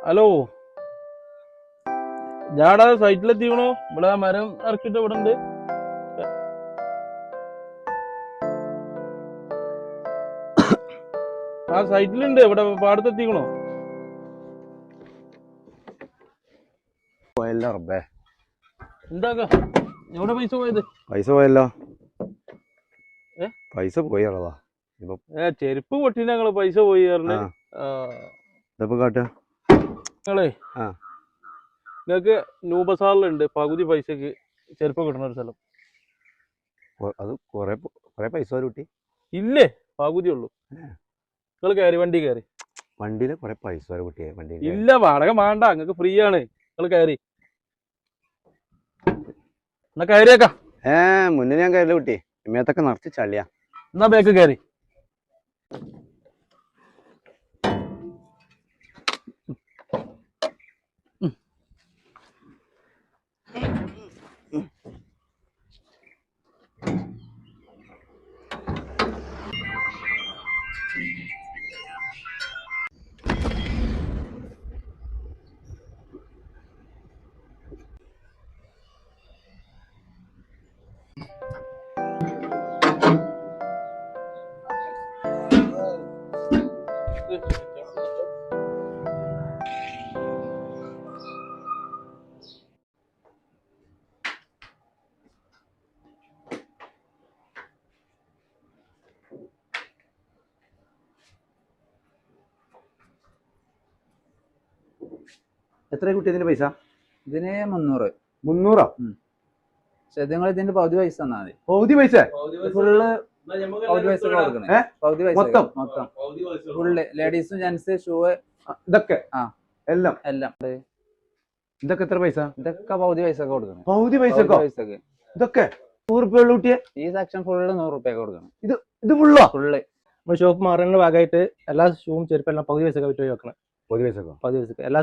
Hello, ഞാടാ സൈറ്റിലെത്തിക്കണു. ഇവിടെ മരം ഇറക്കിട്ട് ഇവിടെ ഉണ്ട്. ആ സൈറ്റിലുണ്ട്, ഇവിടെ പാടത്തെത്തിക്കണോ? എന്താക്കാ എവിടെ പൈസ പോയത്? പൈസ പോയല്ലോ. പൈസ പോയി അളവാ. ചെരുപ്പ് പൊട്ടി ഞങ്ങള് പൈസ പോയി പറഞ്ഞേ. നിങ്ങളെ നിങ്ങക്ക് നൂബസാറിലുണ്ട് പകുതി പൈസക്ക് ചെരുപ്പ് കിട്ടുന്ന ഒരു സ്ഥലം. അത് കൊറേ പൈസ കിട്ടി ഇല്ലേ? പകുതി ഉള്ളൂ. നിങ്ങൾ കയറി, വണ്ടി കയറി. വണ്ടിയില് കൊറേ പൈസ കിട്ടിയേ. വണ്ടി ഇല്ല, വാടക വേണ്ട, നിങ്ങക്ക് ഫ്രീ ആണ്. നിങ്ങൾ കയറി എന്നാ കയറിയേക്കാം. മുന്നേ ഞാൻ കയറില്ല കുട്ടി. ഇമ്മയത്തൊക്കെ നിറച്ച് ചളിയാ. എന്നാ ബേക്ക് കയറി. എത്ര കുട്ടി ഇതിന്റെ പൈസ? ഇതിന് 300. 300? പക്ഷെ നിങ്ങൾ ഇതിന്റെ പകുതി പൈസ തന്നാ മതി. പകുതി പൈസ? ഫുള്ള് പകുതി പൈസ കൊടുക്കണേ. പകുതി പൈസ മൊത്തം ഫുള്ള് ലേഡീസും ജെന്റ്സ് ഷൂ ഇതൊക്കെ എല്ലാം എല്ലാം. ഇതൊക്കെ എത്ര പൈസ? ഇതൊക്കെ പകുതി പൈസ കൊടുക്കണം. പകുതി പൈസക്ക് ഇതൊക്കെ 100 റുപ്യ ഉള്ളു കുട്ടിയെ. ഈ സെക്ഷൻ ഫുള്ള് 100 റുപ്യ കൊടുക്കണം. ഇത് ഫുള്ളോ? ഫുള്ള് ഷോപ്പ് മാറുന്നതിന്റെ ഭാഗമായിട്ട് എല്ലാ ഷൂവും ചെരുപ്പെല്ലാം പകുതി പൈസ വിറ്റ് വെക്കണം. പകുതി പൈസക്കോ? പകുതി പൈസക്ക് എല്ലാ